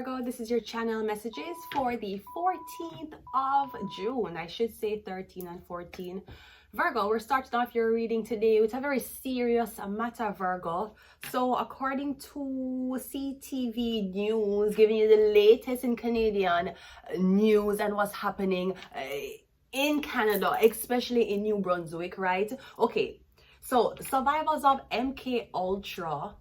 Virgo, this is your channel messages for the 14th of June. I should say 13 and 14. Virgo, we're starting off your reading today with a very serious matter, Virgo. So according to CTV News, giving you the latest in Canadian news and what's happening in Canada, especially in New Brunswick, right? Okay, so survivors of MK Ultra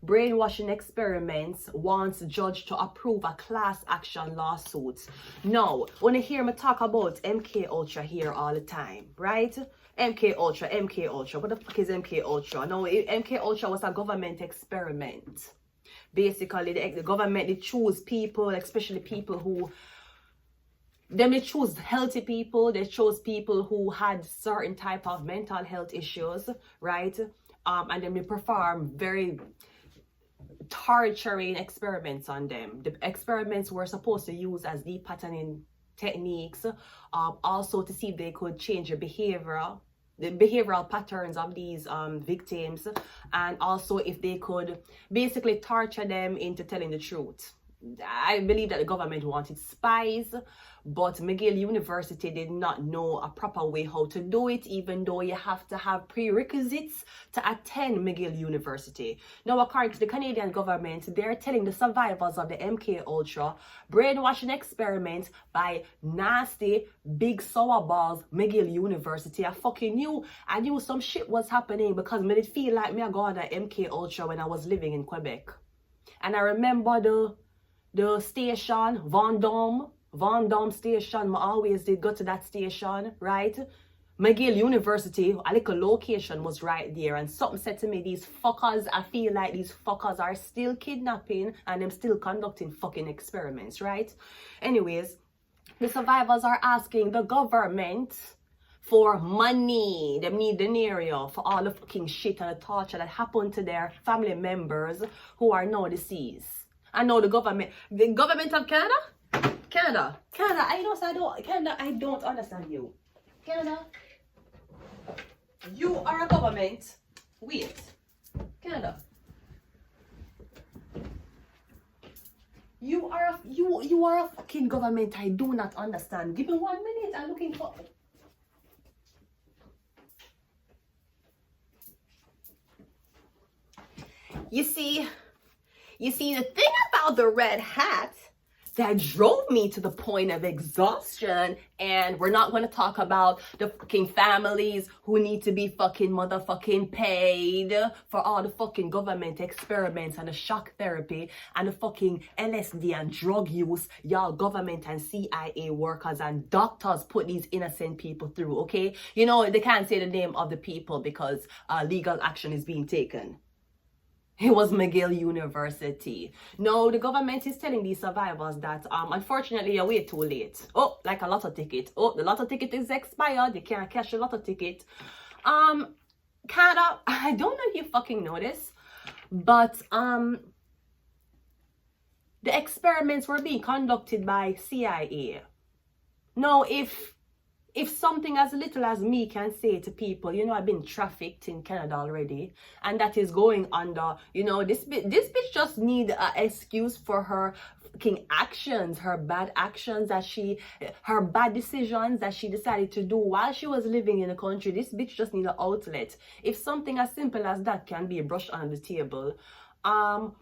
brainwashing experiments wants judge to approve a class action lawsuit. Now, when you hear me talk about MK Ultra here all the time, right? MK Ultra. What the fuck is MK Ultra? No, MK Ultra was a government experiment. Basically, the government, they choose people, especially people who they choose healthy people. They chose people who had certain type of mental health issues, right? And then they perform very torturing experiments on them. The experiments were supposed to use as deep patterning techniques, also to see if they could change the behavioral patterns of these victims, and also if they could basically torture them into telling the truth. I believe that the government wanted spies, but McGill University did not know a proper way how to do it, even though you have to have prerequisites to attend McGill University. Now, according to the Canadian government, they're telling the survivors of the MK Ultra brainwashing experiment by nasty, big sour balls McGill University. I knew some shit was happening because me did feel like me I got the MK Ultra when I was living in Quebec. And I remember the station, Vendôme station, I always did go to that station, right? McGill University, a little location was right there, and something said to me, these fuckers, I feel like these fuckers are still kidnapping and them still conducting fucking experiments, right? Anyways, the survivors are asking the government for money. They need denarius for all the fucking shit and the torture that happened to their family members who are now deceased. I know the government of Canada, I don't understand you. Canada, you are a government. Wait, Canada, you are a fucking government. I do not understand. Give me 1 minute. I'm looking for. You see, the thing about the red hat that drove me to the point of exhaustion, and we're not going to talk about the fucking families who need to be fucking motherfucking paid for all the fucking government experiments and the shock therapy and the fucking LSD and drug use y'all government and CIA workers and doctors put these innocent people through, okay? You know, they can't say the name of the people because legal action is being taken. It was McGill University. No, the government is telling these survivors that unfortunately you're way too late. Oh, like a lotto ticket. Oh, the lotto ticket is expired. You can't cash a lotto ticket. Canada, I don't know if you fucking know this, but the experiments were being conducted by CIA. Now, if something as little as me can say to people, you know, I've been trafficked in Canada already, and that is going under, you know, this bitch just need an excuse for her fucking actions, her bad actions her bad decisions that she decided to do while she was living in the country. This bitch just need an outlet. If something as simple as that can be brushed under the table, how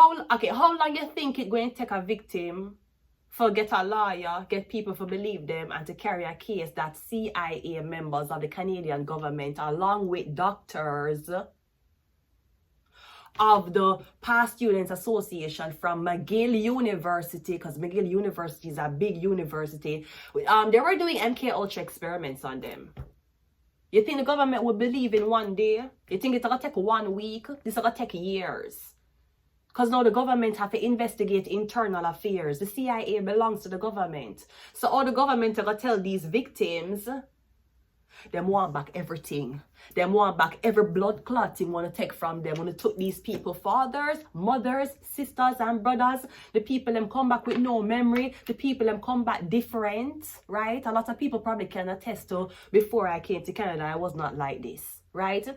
long you think it's going to take a victim for get a lawyer, get people to believe them, and to carry a case that CIA members of the Canadian government, along with doctors of the Past Students Association from McGill University, because McGill University is a big university, they were doing MK Ultra experiments on them. You think the government would believe in one day? You think it's going to take 1 week? This is going to take years. Because now the government have to investigate internal affairs. The CIA belongs to the government. So all the government are going to tell these victims, them want back everything. Them want back every blood clotting want to take from them. When they took these people, fathers, mothers, sisters and brothers, the people them come back with no memory. The people them come back different, right? A lot of people probably can attest to, before I came to Canada, I was not like this, right?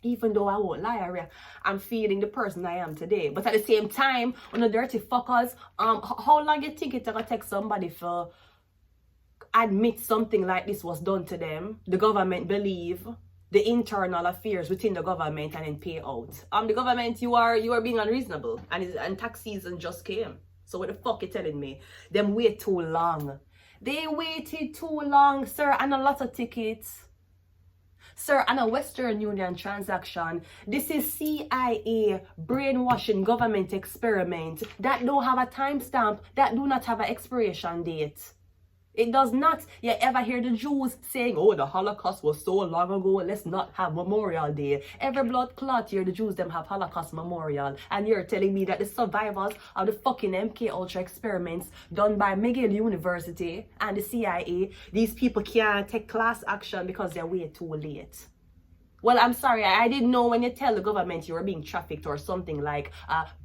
Even though I won't lie, I'm feeling the person I am today. But at the same time, on the dirty fuckers, how long you think it's gonna take somebody for admit something like this was done to them? The government believe the internal affairs within the government and then pay out. The government, you are being unreasonable, and tax season just came. So what the fuck you telling me? Them wait too long. They waited too long, sir, and a lot of tickets. Sir, and a Western Union transaction. This is CIA brainwashing government experiment that don't have a timestamp, that do not have an expiration date. It does not. You ever hear the Jews saying, oh, the Holocaust was so long ago, let's not have Memorial Day. Every blood clot here, the Jews them have Holocaust Memorial. And you're telling me that the survivors of the fucking MK Ultra experiments done by McGill University and the CIA, these people can't take class action because they're way too late. Well, I'm sorry, I didn't know when you tell the government you were being trafficked or something like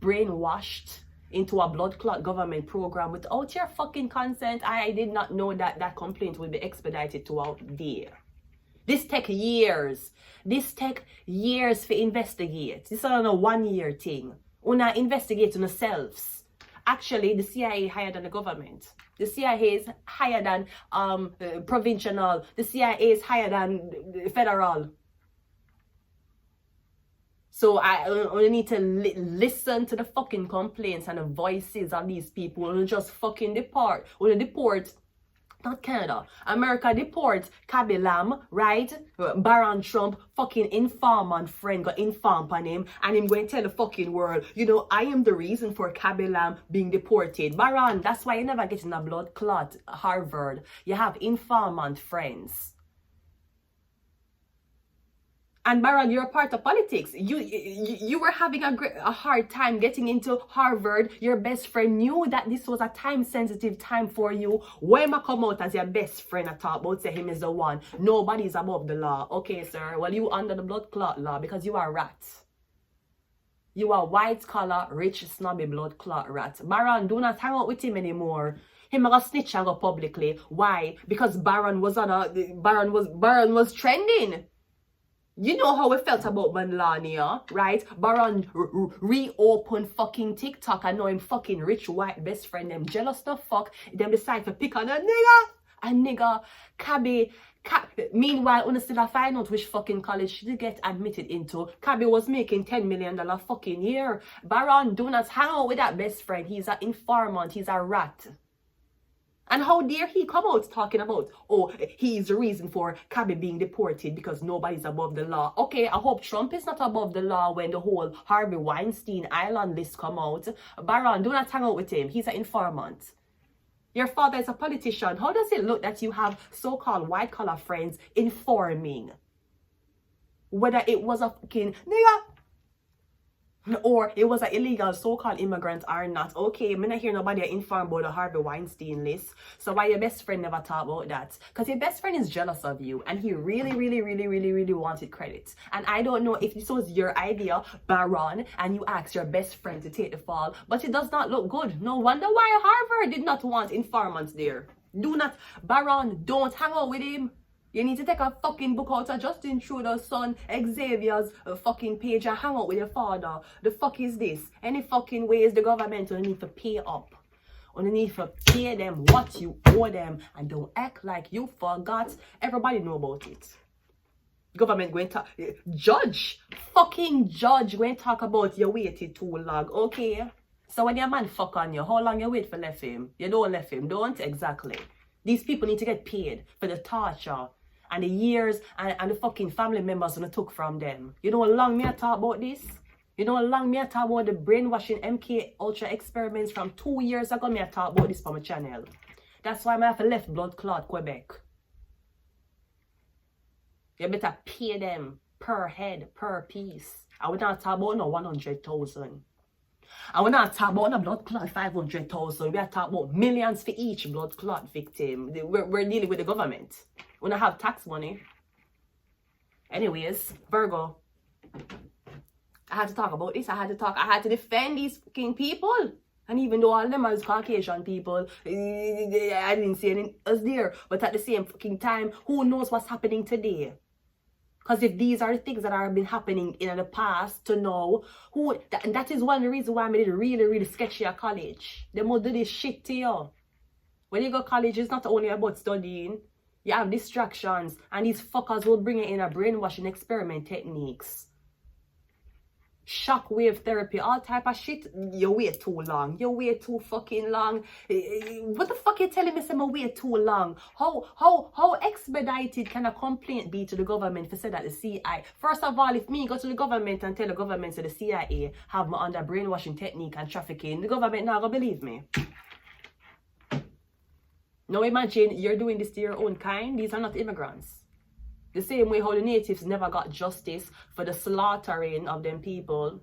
brainwashed into a blood clot government program without your fucking consent. I did not know that that complaint would be expedited to out there. This take years. This take years to investigate. This is not a 1 year thing. Una investigate on yourselves. Actually, the CIA higher than the government. The CIA is higher than provincial. The CIA is higher than federal. So I only need to listen to the fucking complaints and the voices of these people and just fucking deport. When they deport, not Canada, America deport Kaby Lam, right? Baron Trump, fucking informant friend, got informed on him, and him going to tell the fucking world, you know, I am the reason for Kaby Lam being deported. Baron, that's why you never get in a blood clot, Harvard. You have informant friends. And Baron, you're a part of politics. You were having a hard time getting into Harvard. Your best friend knew that this was a time-sensitive time for you. When I come out as your best friend, I talk about say him is the one. Nobody's above the law. Okay, sir. Well, you under the blood clot law because you are a rat. You are white-collar, rich, snobby blood clot rat. Baron, do not hang out with him anymore. Him gonna snitch and go publicly. Why? Because Baron was Baron was trending. You know how we felt about Melania, right? Baron reopened fucking TikTok and know him fucking rich white best friend. Them jealous the fuck. Them decide to pick on a nigga. Kaby. Meanwhile, when still find out which fucking college she did get admitted into, Kaby was making $10 million fucking year. Baron, do not hang out with that best friend. He's an informant. He's a rat. And how dare he come out talking about, oh, he's the reason for Kaby being deported because nobody's above the law. Okay, I hope Trump is not above the law when the whole Harvey Weinstein Island list come out. Baron, do not hang out with him. He's an informant. Your father is a politician. How does it look that you have so-called white-collar friends informing whether it was a fucking nigga or it was an illegal so-called immigrant or not? Okay, I'm not hear nobody inform about the Harvey Weinstein list. So why your best friend never talk about that? Because your best friend is jealous of you and he really wanted credit. And I don't know if this was your idea, Baron, and you asked your best friend to take the fall, but it does not look good. No wonder why Harvard did not want informants there. Do not, Baron, don't hang out with him. You need to take a fucking book out of Justin Trudeau's son Xavier's fucking page and hang out with your father. The fuck is this? Any fucking way is the government will need to pay up. You need to pay them what you owe them. And don't act like you forgot. Everybody know about it. Government going to fucking judge going to talk about you waited too long. Okay? So when your man fuck on you, how long you wait for left him? You don't left him, don't? Exactly. These people need to get paid for the torture and the years and the fucking family members that took from them. You know how long me I talk about this? You know how long me I talk about the brainwashing MK Ultra experiments from 2 years ago? Me I talk about this for my channel. That's why I have left blood clot Quebec. You better pay them per head, per piece. I would not talk about no 100,000. And we're not talking about a blood clot 500,000. We are talking about millions for each blood clot victim. We're dealing with the government. We don't have tax money. Anyways, Virgo. I had to talk about this. I had to defend these fucking people. And even though all of them are Caucasian people, I didn't see anything else there. But at the same fucking time, who knows what's happening today? Because if these are the things that have been happening in the past, to know who, that is one of the reasons why I made it really, really sketchy at college. They will do this shit to you. When you go to college, it's not only about studying. You have distractions, and these fuckers will bring it in a brainwashing experiment techniques. Shockwave therapy, all type of shit. You wait too long. You wait too fucking long. What the fuck you telling me? Say I wait too long. How expedited can a complaint be to the government for say that the CIA? First of all, if me go to the government and tell the government that the CIA have me under brainwashing technique and trafficking, the government not gonna believe me. Now imagine you're doing this to your own kind. These are not immigrants. The same way how the natives never got justice for the slaughtering of them people.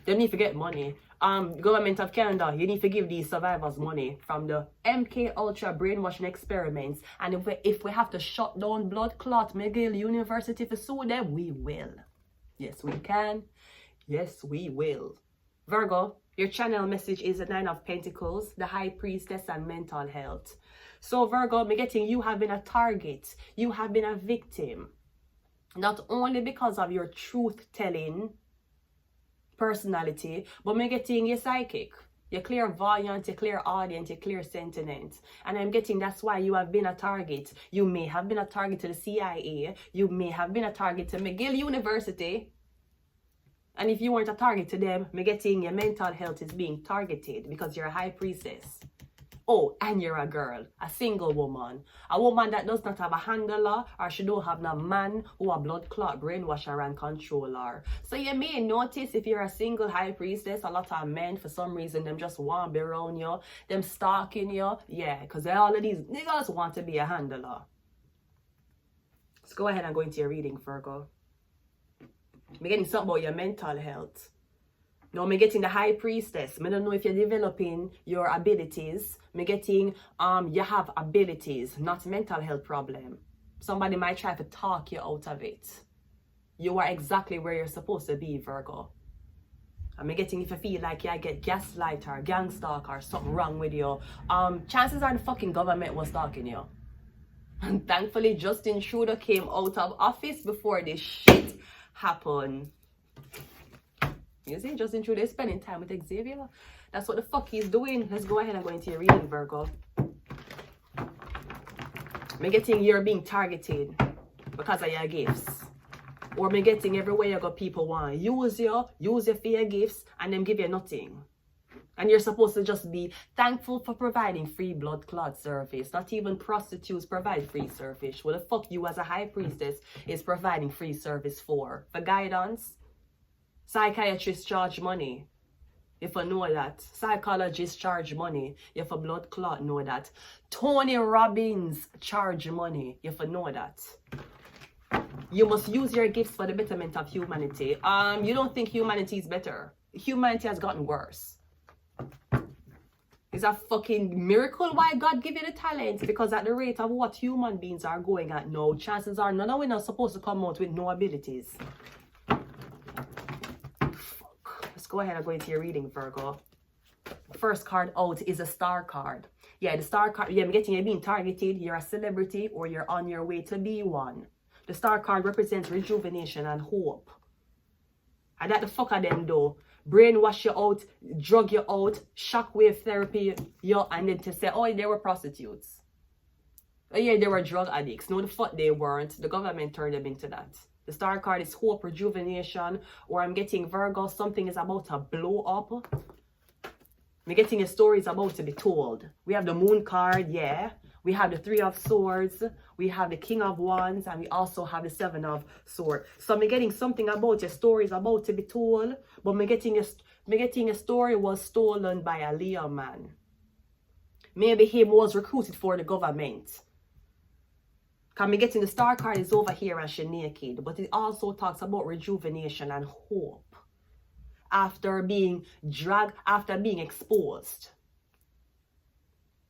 They need to get money. Government of Canada, you need to give these survivors money from the MK Ultra brainwashing experiments. And if we have to shut down blood clot McGill University for sue them, we will. Yes, we can. Yes, we will. Virgo, your channel message is the 9 of Pentacles, the High Priestess, and mental health. So Virgo, me getting you have been a target. You have been a victim. Not only because of your truth-telling personality, but me getting you psychic. You're clairvoyant, you're clairaudient, you're clairsentient. And I'm getting that's why you have been a target. You may have been a target to the CIA. You may have been a target to McGill University. And if you weren't a target to them, me getting your mental health is being targeted because you're a high priestess. Oh, and you're a girl, a single woman. A woman that does not have a handler, or she don't have no man who a blood clot brainwasher and controller. So you may notice if you're a single high priestess, a lot of men, for some reason, them just want to be around you, them stalking you. Yeah, because all of these niggas want to be a handler. Let's go ahead and go into your reading, Virgo. I'm getting something about your mental health. Now, I'm getting the High Priestess. I don't know if you're developing your abilities. I'm getting, you have abilities, not mental health problem. Somebody might try to talk you out of it. You are exactly where you're supposed to be, Virgo. I'm getting if you feel like you get gaslight or gang stalk or something wrong with you. Chances are the fucking government was stalking you. And thankfully, Justin Trudeau came out of office before this shit happened. You see, Justin Trudeau is spending time with Xavier. That's what the fuck he's doing. Let's go ahead and go into your reading, Virgo. I'm getting you're being targeted because of your gifts. Or I'm getting everywhere you go, people want to use you for your gifts, and them give you nothing. And you're supposed to just be thankful for providing free blood clot service. Not even prostitutes provide free service. What the fuck you as a high priestess is providing free service for? For guidance? Psychiatrists charge money. If I know that. Psychologists charge money. If a blood clot know that. Tony Robbins charge money. If I know that. You must use your gifts for the betterment of humanity. You don't think humanity is better. Humanity has gotten worse. It's a fucking miracle why God give you the talent. Because at the rate of what human beings are going at now, chances are none of us are supposed to come out with no abilities. Let's go ahead and go into your reading, Virgo. First card out is a star card. Yeah, the star card, yeah, I'm getting you being targeted. You're a celebrity or you're on your way to be one. The star card represents rejuvenation and hope. And that the fuck of them though. Brainwash you out, drug you out, shockwave therapy you, and then to say, oh, they were prostitutes. Oh yeah, they were drug addicts. No, the fuck they weren't. The government turned them into that. The star card is hope, rejuvenation, or I'm getting Virgo, something is about to blow up. I'm getting a story is about to be told. We have the moon card, yeah. We have the 3 of swords. We have the King of Wands, and we also have the 7 of swords. So I'm getting something about your story is about to be told, but I'm getting a story was stolen by a Leo man. Maybe him was recruited for the government. Because I'm getting the star card is over here and she's naked, but it also talks about rejuvenation and hope after being dragged, after being exposed.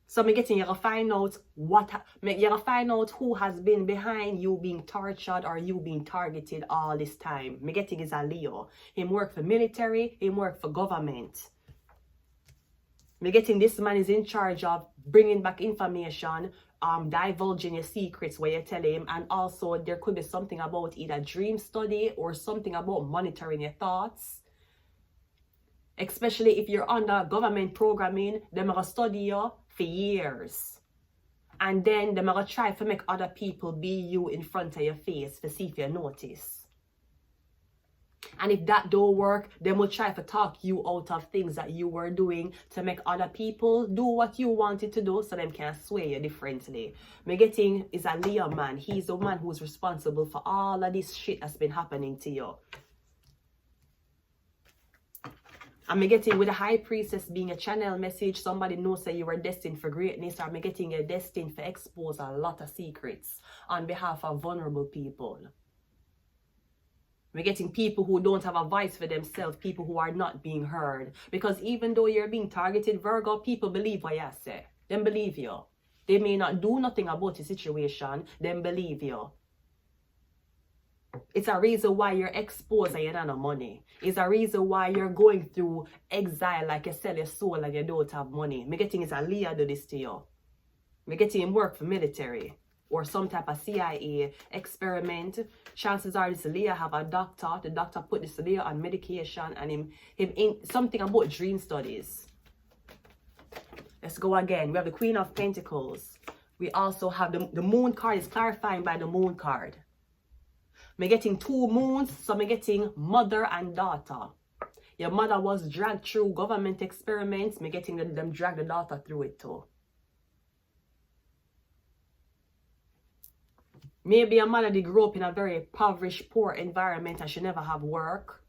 So I'm getting you to find out who has been behind you being tortured or you being targeted all this time. I'm getting is a Leo. Him work for military, him work for government. I'm getting this man is in charge of bringing back information divulging your secrets where you tell him, and also there could be something about either dream study or something about monitoring your thoughts. Especially if you're under government programming, they're gonna study you for years. And then they're gonna try to make other people be you in front of your face to see if you notice. And if that don't work, then we'll try to talk you out of things that you were doing to make other people do what you wanted to do so them can sway you differently. Me getting is a Leo man. He's the man who's responsible for all of this shit that's been happening to you. And me getting with the high priestess being a channel message, somebody knows that you were destined for greatness, or me getting you're destined to expose a lot of secrets on behalf of vulnerable people. We're getting people who don't have a voice for themselves, people who are not being heard. Because even though you're being targeted, Virgo, people believe what you say. They believe you. They may not do nothing about the situation, they believe you. It's a reason why you're exposed and you don't have money. It's a reason why you're going through exile, like you sell your soul and you don't have money. Me getting is a Leo do this to you. Me getting him work for military or some type of CIA experiment. Chances are this Leo have a doctor. The doctor put this Leo on medication, and him in something about dream studies. Let's go again. We have the Queen of Pentacles. We also have the Moon card is clarifying by the Moon card. Me getting two moons, so me getting mother and daughter. Your mother was dragged through government experiments. Me getting them drag the daughter through it too. Maybe your mother did grow up in a very impoverished, poor environment and she never have work.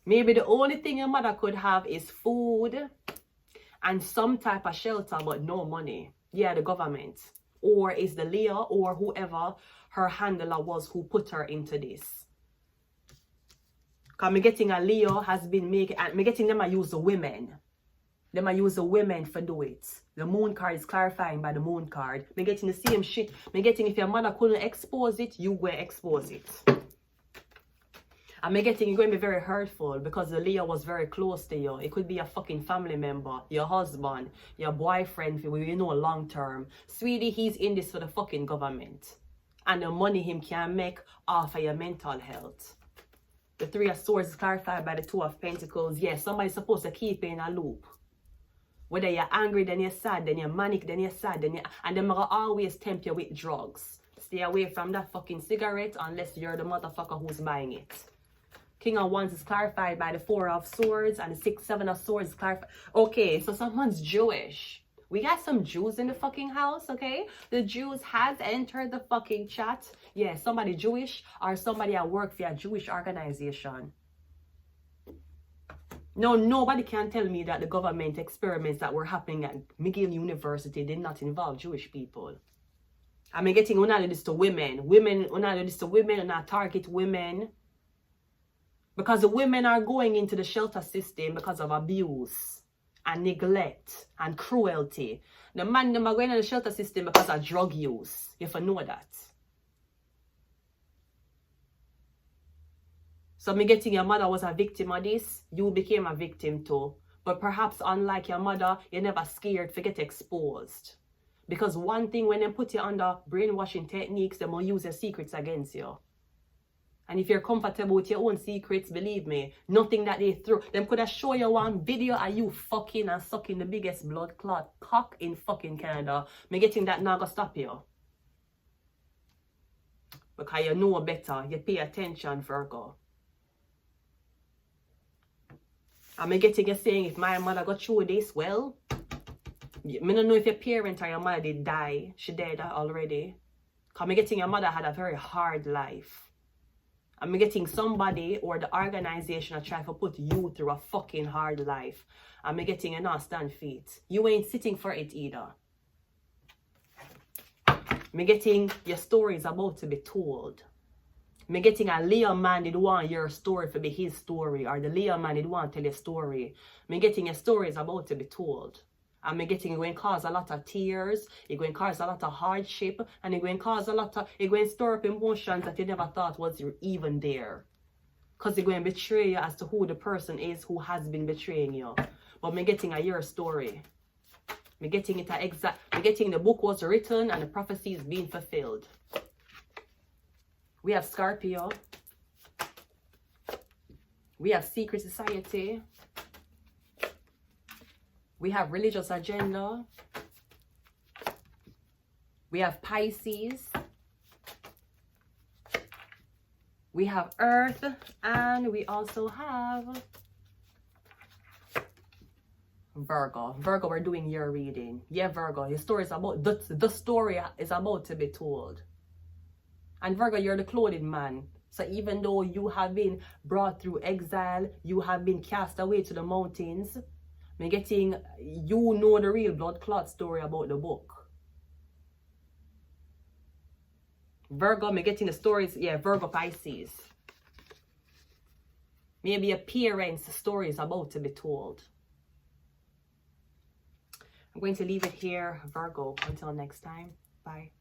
Maybe the only thing your mother could have is food and some type of shelter, but no money. Yeah, the government. Or is the Leo or whoever her handler was who put her into this. Because me getting a Leo has been making, and me getting them to use the women. Them I use the women for do it. The Moon card is clarifying by the Moon card. Me getting the same shit. Me getting if your mother couldn't expose it, you go expose it. And me getting it going to be very hurtful because the Leo was very close to you. It could be a fucking family member, your husband, your boyfriend, you know, long term. Sweetie, he's in this for the fucking government. And the money him can make off of your mental health. The Three of Swords is clarified by the Two of Pentacles. Yes, somebody's supposed to keep you in a loop. Whether you're angry, then you're sad, then you're manic, then you're sad, then and they're gonna always tempt you with drugs. Stay away from that fucking cigarette unless you're the motherfucker who's buying it. King of Wands is clarified by the Four of Swords, and the Seven of Swords is clarified. Okay, so someone's Jewish. We got some Jews in the fucking house, okay? The Jews has entered the fucking chat. Yeah, somebody Jewish or somebody at work for a Jewish organization. No, nobody can tell me that the government experiments that were happening at McGill University did not involve Jewish people. I'm getting one this to women. Women, one this to women, and I target women. Because the women are going into the shelter system because of abuse and neglect and cruelty. The man them are going into the shelter system because of drug use. You have to know that. So me getting your mother was a victim of this, you became a victim too. But perhaps unlike your mother, you're never scared to get exposed. Because one thing, when they put you under brainwashing techniques, they will use your secrets against you. And if you're comfortable with your own secrets, believe me, nothing that they throw, them could have show you one video of you fucking and sucking the biggest blood clot cock in fucking Canada. Me getting that now gonna stop you. Because you know better, you pay attention, Virgo. I'm getting you saying if my mother got through this, well, I don't know if your parent or your mother did die. She died already. Because I'm getting your mother had a very hard life. I'm getting somebody or the organization that try to put you through a fucking hard life. I'm getting you not stand feet. You ain't sitting for it either. I'm getting your story is about to be told. Me getting a Leo man did want your story to be his story, or the Leo man did want to tell your story. Me getting your story is about to be told. And me getting it going to cause a lot of tears, it's going to cause a lot of hardship, and it's going to cause a lot of, it's going to stir up emotions that you never thought was even there. Because it's going to betray you as to who the person is who has been betraying you. But me getting a your story. We're getting it at exact. We're getting the book was written and the prophecy is being fulfilled. We have Scorpio. We have secret society. We have religious agenda. We have Pisces. We have Earth. And we also have Virgo. Virgo, we're doing your reading. Yeah, Virgo, the story is about the story is about to be told. And Virgo, you're the clothing man. So even though you have been brought through exile, you have been cast away to the mountains, I'm getting, you know the real blood clot story about the book. Virgo, I'm getting the stories, yeah, Virgo, Pisces. Maybe a parent's story is about to be told. I'm going to leave it here, Virgo. Until next time. Bye.